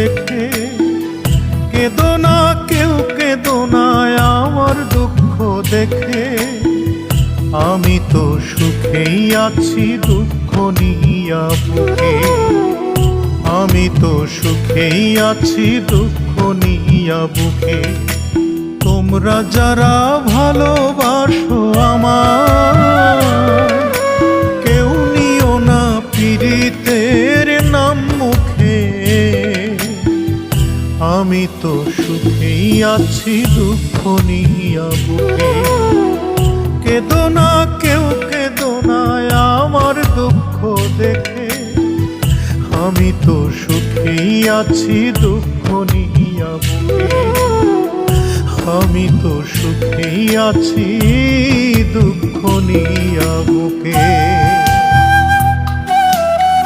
দেখে। কেঁদো না কেউ কেঁদো না আমার দুঃখ দেখে, আমি তো সুখেই আছি দুঃখ নিয়া বুকে। আমি তো সুখেই আছি দুঃখ নিয়া বুকে। তোমরা যারা ভালোবাসো আমায়, কেউ নিও না পীড়িতের নাম মুখে। আমি তো সুখেই আছি দুঃখ নিয়া বুকে। কেঁদো না কেউ কেঁদো না আমার দুঃখ দেখে, আমি তো সুখেই আছি দুঃখ নিয়া বুকে। আমি তো সুখেই আছি দুঃখ নিয়া বুকে।